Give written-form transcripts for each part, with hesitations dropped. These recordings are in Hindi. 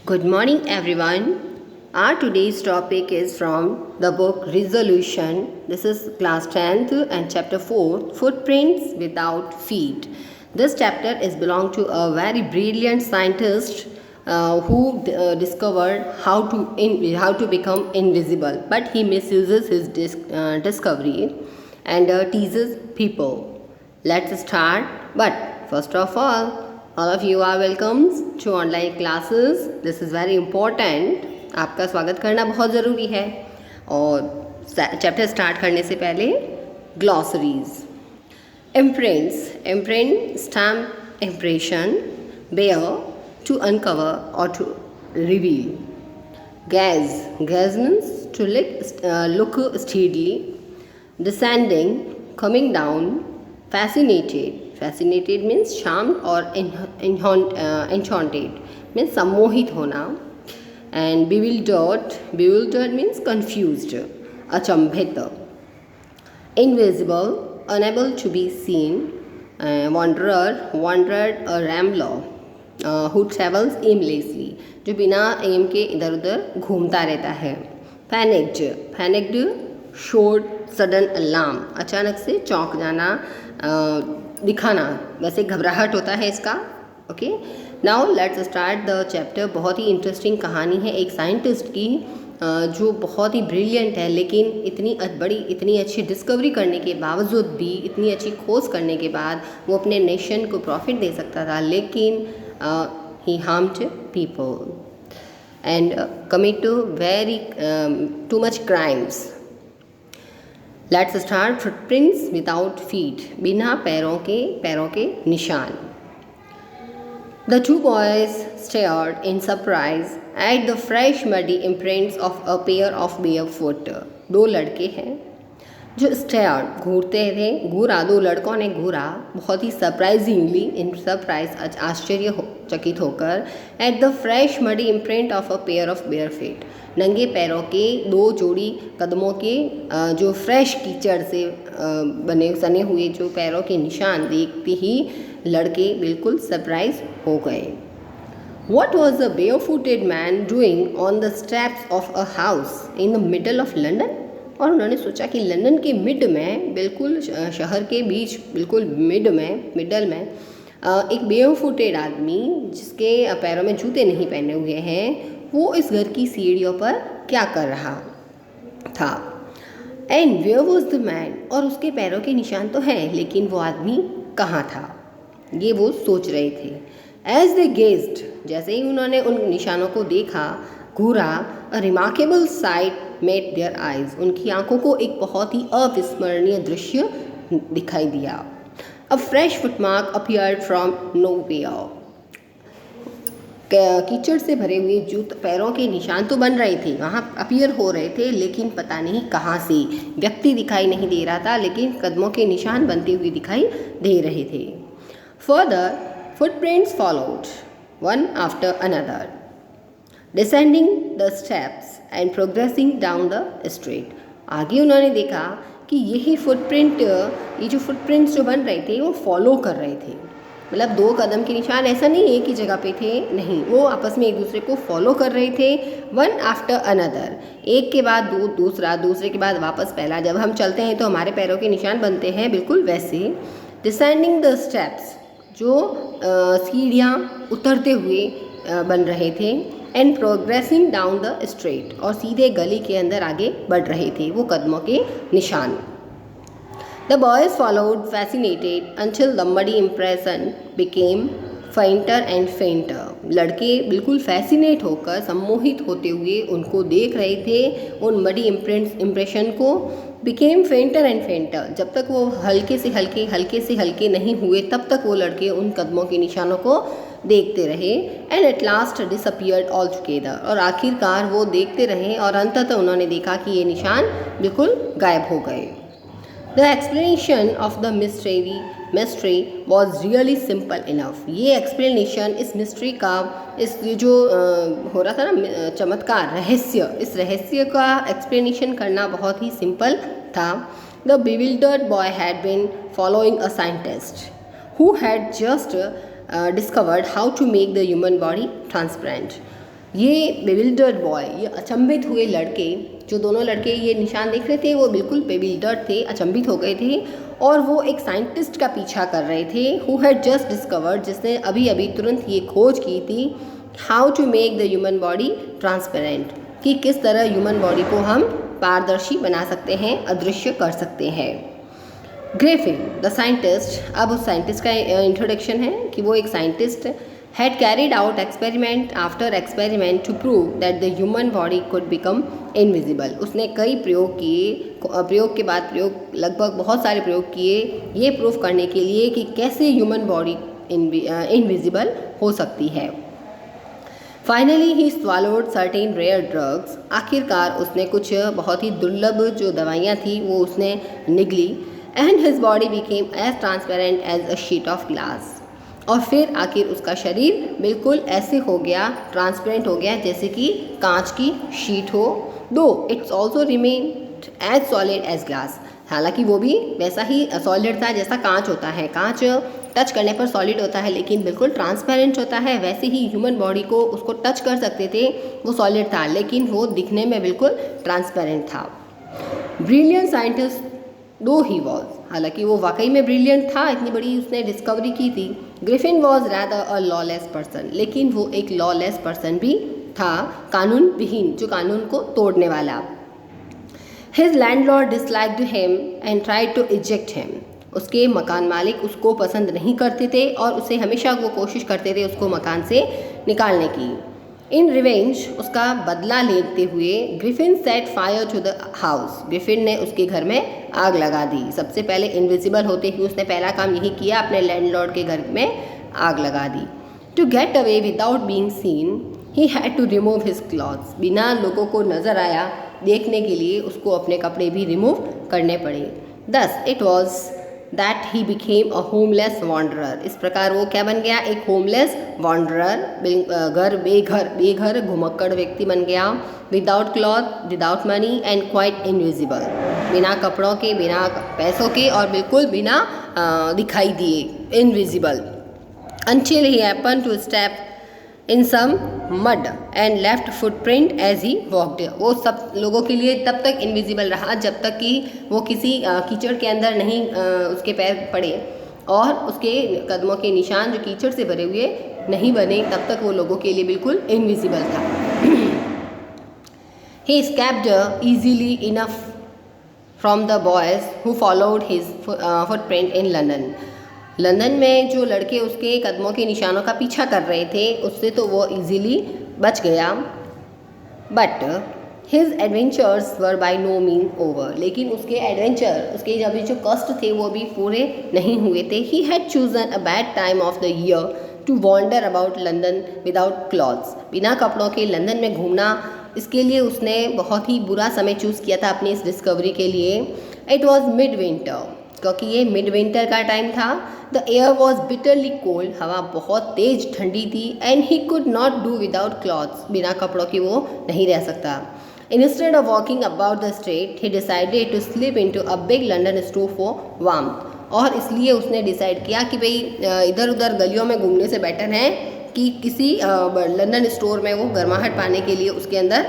Good morning, everyone. Our today's topic is from the book Resolution. This is class 10th and chapter 4, Footprints Without Feet. This chapter is belong to a very brilliant scientist who discovered how to become invisible, but he misuses his discovery and teases people. Let's start. But first of all of you are welcome to online classes. This is very important. आपका स्वागत करना बहुत ज़रूरी है. और चैप्टर स्टार्ट करने से पहले ग्लॉसरीज. imprint stamp impression, bear, to uncover or to reveal. Gaze means to look steadily. Descending, coming down. Fascinated means charmed or enchanted means सम्मोहित होना. And bewildered means confused, अचंभित. Invisible, unable to be seen. Wanderer, a rambler who travels aimlessly, जो बिना एम के इधर उधर घूमता रहता है. Panicked, showed sudden alarm, अचानक से चौंक जाना, दिखाना, वैसे घबराहट होता है इसका. Okay, now let's start the chapter. बहुत ही इंटरेस्टिंग कहानी है एक साइंटिस्ट की जो बहुत ही ब्रिलियंट है, लेकिन इतनी अच्छी डिस्कवरी करने के बावजूद भी, इतनी अच्छी खोज करने के बाद वो अपने नेशन को प्रॉफिट दे सकता था, लेकिन he harmed people and commit too much crimes. Let's start. Footprints without feet, बिना पैरों के निशान. The two boys stared in surprise at the fresh muddy imprints of a pair of bare foot. दो लड़के हैं जो स्टेयर्ड, घूरा, दो लड़कों ने घूरा बहुत ही सरप्राइजिंगली, इन सरप्राइज, आश्चर्यचकित होकर, eight the fresh muddy imprint of a pair of bare feet, नंगे पैरों के दो जोड़ी कदमों के जो फ्रेश कीचड़ से सने हुए जो पैरों के निशान देखते ही लड़के बिल्कुल सरप्राइज हो गए. What was a barefooted man doing on the steps of a house in the middle of London? और उन्होंने सोचा कि लंदन के मिड में, बिल्कुल शहर के बीच, बिल्कुल मिडल में एक बेयरफुटेड आदमी जिसके पैरों में जूते नहीं पहने हुए हैं, वो इस घर की सीढ़ियों पर क्या कर रहा था. And where was the man, और उसके पैरों के निशान तो हैं, लेकिन वो आदमी कहाँ था, ये वो सोच रहे थे. एज दे गेज्ड, जैसे ही उन्होंने उन निशानों को देखा, घूरा, a remarkable sight met their eyes, उनकी आंखों को एक बहुत ही अविस्मरणीय दृश्य दिखाई दिया. अ fresh footmark appeared from nowhere, कीचड़ से भरे हुए पैरों के निशान तो बन रहे थे, वहाँ अपीयर हो रहे थे, लेकिन पता नहीं कहाँ से. व्यक्ति दिखाई नहीं दे रहा था, लेकिन कदमों के निशान बनते हुए दिखाई दे रहे थे. Further footprints followed one after another, descending the steps and progressing down the street. आगे उन्होंने देखा कि ये जो फुटप्रिंट्स जो बन रहे थे वो फॉलो कर रहे थे. मतलब दो कदम के निशान ऐसा नहीं एक ही जगह पे थे, नहीं, वो आपस में एक दूसरे को फॉलो कर रहे थे. वन आफ्टर अनदर, एक के बाद दूसरा, दूसरे के बाद वापस पहला. जब हम चलते हैं तो हमारे पैरों के निशान बनते हैं, बिल्कुल वैसे. डिसेंडिंग द स्टेप्स, जो सीढ़ियाँ उतरते हुए बन रहे थे. And progressing down the street, और सीधे गली के अंदर आगे बढ़ रहे थे वो कदमों के निशान. The boys followed, fascinated, until the muddy impression became fainter and fainter. लड़के बिल्कुल फैसिनेट होकर, सम्मोहित होते हुए उनको देख रहे थे, उन मडी इम्प्रेशन को. became fainter and fainter, जब तक वो हल्के से हल्के नहीं हुए, तब तक वो लड़के उन कदमों के निशानों को देखते रहे. And at last disappeared all together, और आखिरकार वो देखते रहे और अंततः उन्होंने देखा कि ये निशान बिल्कुल गायब हो गए. The explanation of the mystery was really simple enough. ये explanation इस mystery का, इस जो हो रहा था ना चमत्कार, इस रहस्य का explanation करना बहुत ही simple था. The bewildered boy had been following a scientist who had just discovered how to make the human body transparent. ये बेविल्डर्ड बॉय, ये अचंभित हुए लड़के, जो दोनों लड़के ये निशान देख रहे थे वो बिल्कुल बेविल्डर्ड थे, अचंभित हो गए थे और वो एक साइंटिस्ट का पीछा कर रहे थे हु हैड जस्ट डिस्कवर्ड, जिसने अभी अभी तुरंत ये खोज की थी, how to make the human body transparent, कि किस तरह ह्यूमन बॉडी को हम पारदर्शी बना सकते हैं, अदृश्य कर सकते हैं। ग्रिफिन द साइंटिस्ट, अब उस साइंटिस्ट का इंट्रोडक्शन है कि वो एक scientist had carried out experiment after experiment to prove that the human body could become invisible। उसने कई प्रयोग किए, प्रयोग के बाद प्रयोग, लगभग बहुत सारे प्रयोग किए ये प्रूफ करने के लिए कि कैसे ह्यूमन बॉडी इनविजिबल हो सकती है। Finally he swallowed certain rare drugs, आखिरकार उसने कुछ बहुत ही दुर्लभ जो दवाइयाँ थी वो उसने निगली। And his body became as transparent as a sheet of glass, और फिर आखिर उसका शरीर बिल्कुल ऐसे हो गया, ट्रांसपेरेंट हो गया जैसे कि कांच की शीट हो। Though it's also remained as solid as glass, हालांकि वो भी वैसा ही सॉलिड था जैसा कांच होता है, कांच टच करने पर सॉलिड होता है लेकिन बिल्कुल ट्रांसपेरेंट होता है, वैसे ही ह्यूमन बॉडी को उसको टच कर सकते थे, वो सॉलिड था लेकिन वो दिखने में बिल्कुल ट्रांसपेरेंट था। ब्रिलियंट साइंटिस्ट दो ही वॉज, हालांकि वो वाकई में ब्रिलियंट था, इतनी बड़ी उसने डिस्कवरी की थी। Griffin was rather a lawless person, लेकिन वो एक लॉलेस पर्सन भी था, कानून विहीन, जो कानून को तोड़ने वाला। His landlord disliked him and tried to eject him, उसके मकान मालिक उसको पसंद नहीं करते थे और उसे हमेशा वो कोशिश करते थे उसको मकान से निकालने की। इन रिवेंज, उसका बदला लेते हुए, Griffin set fire to the house, Griffin ने उसके घर में आग लगा दी। सबसे पहले इनविजिबल होते हुए उसने पहला काम यही किया, अपने लैंडलॉर्ड के घर में आग लगा दी। To get away without being seen he had to remove his clothes, बिना लोगों को नजर आया देखने के लिए उसको अपने कपड़े भी रिमूव करने पड़े। Thus it was that he became a homeless wanderer, इस प्रकार वो क्या बन गया, एक होमलेस वॉन्डरर, बेघर घुमक्कड़ व्यक्ति बन गया। Without cloth, without money and quite invisible, बिना कपड़ों के, बिना पैसों के और बिल्कुल बिना दिखाई दिए, invisible. Until he happened to step in some mud and left footprint as he walked, वो सब लोगों के लिए तब तक इनविजिबल रहा जब तक कि वो किसी कीचड़ के अंदर नहीं उसके पैर पड़े और उसके कदमों के निशान जो कीचड़ से भरे हुए नहीं बने, तब तक वो लोगों के लिए बिल्कुल इनविजिबल था। He escaped easily enough from the boys who followed his footprint in London, London में जो लड़के उसके कदमों के निशानों का पीछा कर रहे थे उससे तो वो इजीली बच गया। But his adventures were by no mean over, लेकिन उसके एडवेंचर, उसके अभी जो कष्ट थे वो भी पूरे नहीं हुए थे। He had chosen a bad time of the year to wander about London without clothes, बिना कपड़ों के लंदन में घूमना, इसके लिए उसने बहुत ही बुरा समय चूज़ किया था अपनी इस डिस्कवरी के लिए। इट वॉज मिड विंटर, क्योंकि ये मिड विंटर का टाइम था। The air was bitterly cold, हवा बहुत तेज ठंडी थी। And he could not do without clothes, बिना कपड़ों के वो नहीं रह सकता। Instead of walking about the street he decided to sleep into a big London store for warmth, और इसलिए उसने डिसाइड किया कि भाई इधर उधर गलियों में घूमने से बेटर है कि किसी लंदन स्टोर में वो गर्माहट पाने के लिए उसके अंदर,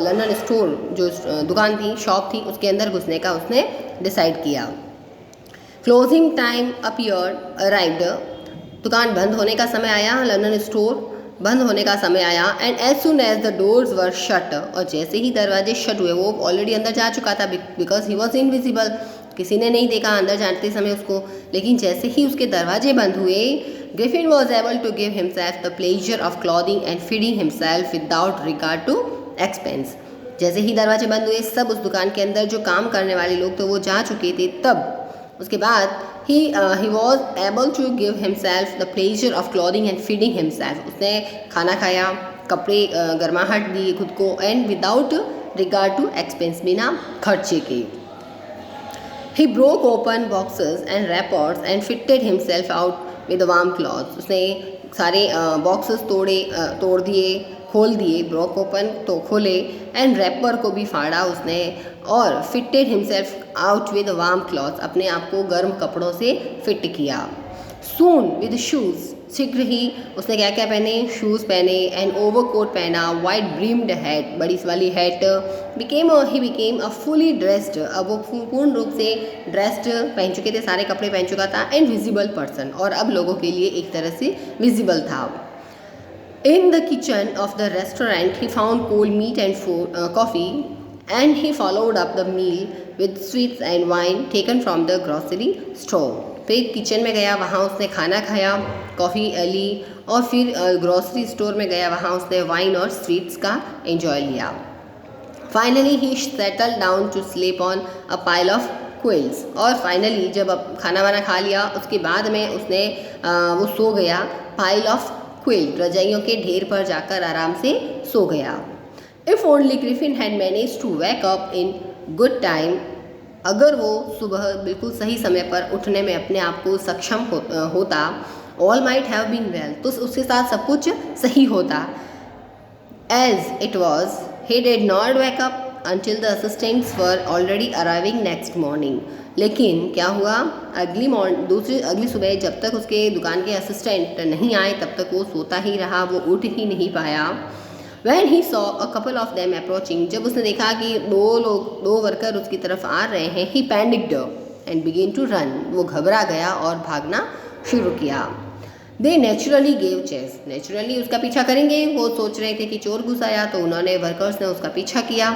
लंदन स्टोर जो दुकान थी, शॉप थी, उसके अंदर घुसने का उसने डिसाइड किया। क्लोजिंग टाइम अपीयर्ड अराइव्ड, दुकान बंद होने का समय आया, लंदन स्टोर बंद होने का समय आया। And as soon as the doors were shut, और जैसे ही दरवाजे शट हुए, वो ऑलरेडी अंदर जा चुका था बिकॉज ही वॉज इनविजिबल, किसी ने नहीं देखा अंदर जाते समय उसको, लेकिन जैसे ही उसके दरवाजे बंद हुए, Griffin was able to give himself the pleasure of clothing and feeding himself without regard to expense. जैसे ही दरवाजे बंद हुए, सब उस दुकान के अंदर जो काम करने वाले लोग थे वो जा चुके थे। तब उसके बाद he was able to give himself the pleasure of clothing and feeding himself, उसने खाना खाया, कपड़े गर्माहट दिए खुद को, and without regard to expense, बिना खर्चे के। he broke open boxes and wrappers and fitted himself out with warm cloths, उसने सारे बॉक्सेस तोड़ दिए, खोल दिए, ब्रोक ओपन तो खोले, एंड रैपर को भी फाड़ा उसने, और fitted himself out with warm clothes, अपने आप को गर्म कपड़ों से फिट किया। सून विद शूज़, शीघ्र ही उसने क्या क्या पहने, शूज़ पहने, एंड ओवरकोट पहना, वाइट ब्रीम्ड हैट, बड़ी वाली hat, he became a fully dressed, अब वो पूर्ण रूप से ड्रेस्ड पहन चुके थे, सारे कपड़े पहन चुका था, एंड विजिबल पर्सन, और अब लोगों के लिए एक तरह से विजिबल था। In the kitchen of the restaurant, he found cold meat and coffee, and he followed up the meal with sweets and wine taken from the grocery store. फिर किचन में गया, वहाँ उसने खाना खाया, कॉफ़ी ली, और फिर ग्रॉसरी स्टोर में गया, वहाँ उसने वाइन और स्वीट्स का एंजॉय लिया। Finally he settle down to sleep on a pile of quills, और फाइनली जब अब खाना वाना खा लिया उसके बाद में उसने वो सो गया पाइल ऑफ क्विल, रजाइयों के ढेर पर जाकर आराम से सो गया। If only Griffin had manage to wake up in good time, अगर वो सुबह बिल्कुल सही समय पर उठने में अपने आप को सक्षम होता, all might have been well, तो उसके साथ सब कुछ सही होता। As it was he did not wake up until the assistants were already arriving next morning, लेकिन क्या हुआ, अगली सुबह जब तक उसके दुकान के असिस्टेंट नहीं आए तब तक वो सोता ही रहा, वो उठ ही नहीं पाया। When he saw a couple of them approaching, जब उसने देखा कि दो वर्कर उसकी तरफ आ रहे हैं, he panicked and began to run, वो घबरा गया और भागना शुरू किया। They naturally gave chase, naturally उसका पीछा करेंगे, वो सोच रहे थे कि चोर घुस आया, तो उन्होंने वर्कर्स ने उसका पीछा किया।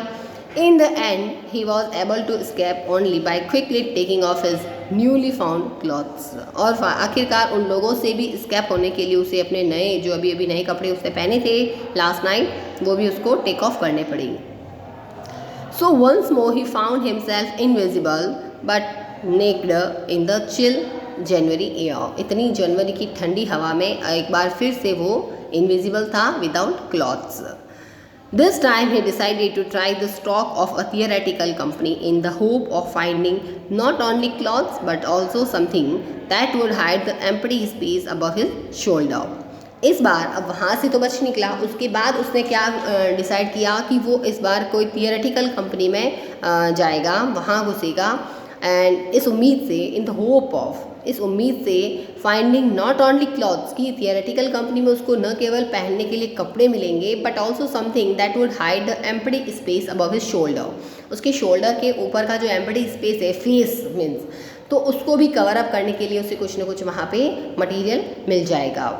In the end, he was able to escape only by quickly taking off his newly found clothes, और आखिरकार उन लोगों से भी escape होने के लिए उसे अपने नए, जो अभी नए कपड़े उसने पहने थे लास्ट नाइट, वो भी उसको टेक ऑफ करने पड़े। So once more he found himself invisible but naked in the chill January air, इतनी जनवरी की ठंडी हवा में एक बार फिर से वो इनविजिबल था, without clothes. This time he decided to try the stock of a theoretical company in the hope of finding not only clothes but also something that would hide the empty space above his shoulder. इस बार अब वहाँ से तो बच निकला, उसके बाद उसने क्या डिसाइड किया कि वो इस बार कोई थियोरेटिकल कंपनी में जाएगा, वहाँ घुसेगा, एंड इस उम्मीद से, इन द होप ऑफ, इस उम्मीद से फाइंडिंग नॉट ओनली क्लॉथ्स, की थियोरेटिकल कंपनी में उसको न केवल पहनने के लिए कपड़े मिलेंगे but also something that would hide the empty space above his shoulder, उसके शोल्डर के ऊपर का जो एम्प्टी स्पेस है, फेस मीन्स, तो उसको भी कवर अप करने के लिए उसे कुछ न कुछ वहाँ पे मटीरियल मिल जाएगा।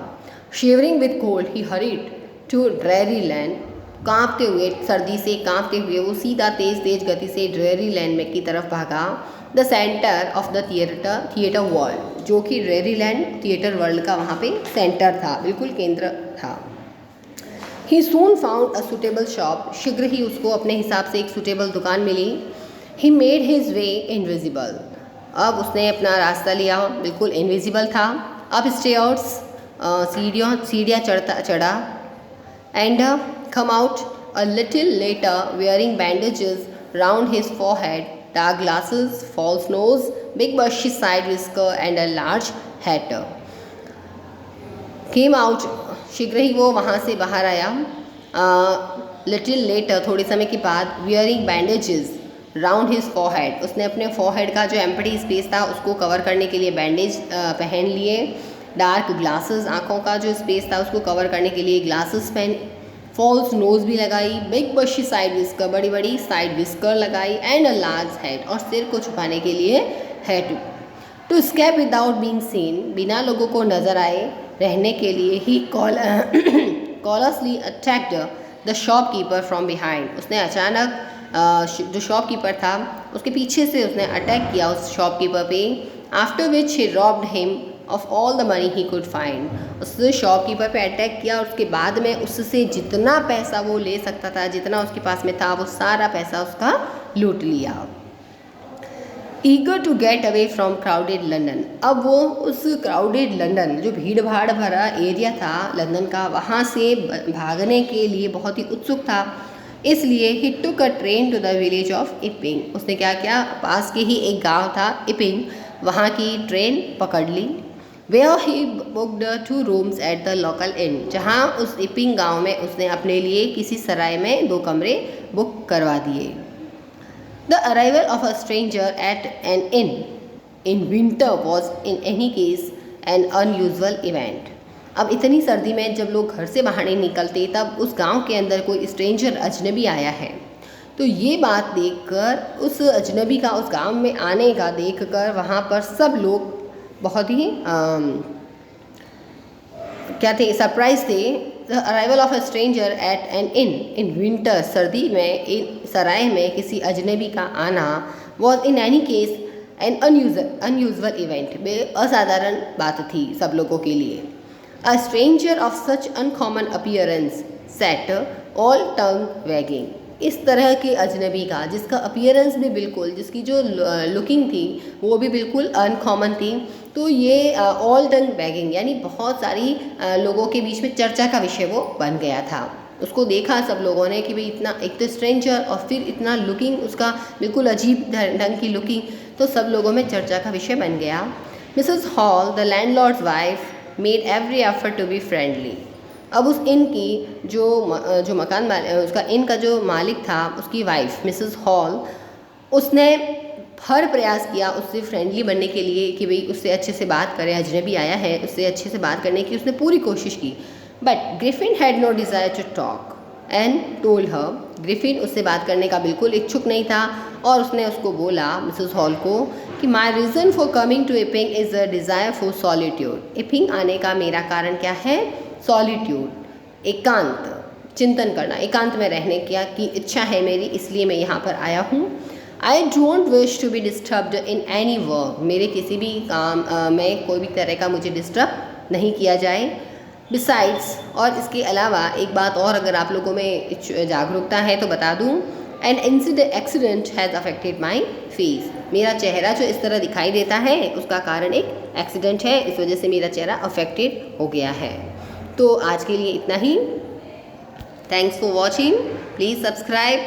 Shivering with cold he hurried to Drury Lane, कांपते हुए, सर्दी से कांपते हुए वो सीधा तेज गति से ड्रेरी लैंड में की तरफ भागा। The centre of the theatre world, जो कि ड्रेरी लैंड थिएटर वर्ल्ड का वहाँ पे सेंटर था, बिल्कुल केंद्र था। He soon found a suitable shop, शीघ्र ही उसको अपने हिसाब से एक सुटेबल दुकान मिली। He made his way invisible, अब उसने अपना रास्ता लिया, बिल्कुल इनविजिबल था। अब स्टेयर्स, सीढ़ियाँ चढ़ा, and come out a little later wearing bandages round his forehead, dark glasses, false nose, big bushy side whisker and a large hat. Came out, शीघ्र ही वो वहाँ से बाहर आया। लिटिल लेटर, थोड़े समय के बाद, wearing bandages round his forehead, उसने अपने forehead का जो एम्प्टी स्पेस था उसको कवर करने के लिए बैंडेज पहन लिए। डार्क ग्लासेस, आँखों का जो स्पेस था उसको कवर करने के लिए ग्लासेस पहन, फॉल्स नोज भी लगाई, बिग बशी साइड विस्कर, बड़ी साइड विस्कर लगाई, एंड अ लार्ज हेड, और सिर को छुपाने के लिए head. To escape without being seen, बिना लोगों को नजर आए रहने के लिए, he callously attacked the shopkeeper from behind, उसने अचानक जो शॉपकीपर था उसके पीछे से उसने अटैक किया उस शॉपकीपर पे। After which he robbed him of all the money he could find, उसने शॉपकीपर पे अटैक किया और उसके बाद में उससे जितना पैसा वो ले सकता था, जितना उसके पास में था, वो सारा पैसा उसका लूट लिया। Eager to get away from crowded London, अब वो उस क्राउडेड लंदन, जो भीड़ भाड़ भरा एरिया था लंदन का, वहाँ से भागने के लिए बहुत ही उत्सुक था। इसलिए he took a train to the village of Iping, उसने क्या किया, पास के ही एक गांव था इपिंग, वहाँ की ट्रेन पकड़ ली। Where he booked 2 rooms at the local inn, जहाँ उस इपिंग गांव में उसने अपने लिए किसी सराय में 2 कमरे बुक करवा दिए। The arrival of a stranger at an inn in winter was in any case N unusual event. अब इतनी सर्दी में जब लोग घर से बाहर नहीं निकलते, तब उस गांव के अंदर कोई स्ट्रेंजर अजनबी आया है। तो ये बात देखकर, उस अजनबी का उस गांव में आने का देखकर वहाँ पर सब लोग बहुत ही क्या थे, सरप्राइज थे। The arrival of a stranger at an inn winter, सर्दी में इन सराय में किसी अजनबी का आना was in any case an unusual event, बे असाधारण बात थी सब लोगों के लिए। A stranger of such uncommon appearance set all tongue wagging, इस तरह के अजनबी का जिसका अपीयरेंस भी बिल्कुल, जिसकी जो लुकिंग थी वो भी बिल्कुल अनकॉमन थी, तो ये ऑल टंग वैगिंग यानी बहुत सारी लोगों के बीच में चर्चा का विषय वो बन गया था। उसको देखा सब लोगों ने कि भाई इतना, एक तो स्ट्रेंजर और फिर इतना लुकिंग उसका बिल्कुल अजीब ढंग की लुकिंग, तो सब लोगों में चर्चा का विषय बन गया। Mrs Hall the landlord's wife made every effort to be friendly. अब उस इन की जो मकान उसका इन का जो मालिक था, उसकी वाइफ मिसेस हॉल, उसने हर प्रयास किया उससे फ्रेंडली बनने के लिए कि भाई उससे अच्छे से बात करें, अजनबी आया है उससे अच्छे से बात करने की उसने पूरी कोशिश की। But Griffin had no desire to talk and told her, Griffin उससे बात करने का बिल्कुल इच्छुक नहीं था और उसने उसको बोला मिसेस हॉल को कि my reason for coming to Iping is a desire for solitude. Iping आने का मेरा कारण क्या है? सॉलिट्यूड, एकांत, चिंतन करना, एकांत में रहने की इच्छा है मेरी, इसलिए मैं यहाँ पर आया हूँ। I don't wish to be disturbed in any work, मेरे किसी भी काम में कोई भी तरह का मुझे डिस्टर्ब नहीं किया जाए। बिसाइड्स, और इसके अलावा एक बात और अगर आप लोगों में जागरूकता है तो बता दूँ, an accident has affected my face, मेरा चेहरा जो इस तरह दिखाई देता है उसका कारण एक एक्सीडेंट है, इस वजह से मेरा चेहरा अफेक्टेड हो गया है। तो आज के लिए इतना ही। Thanks for watching, please subscribe.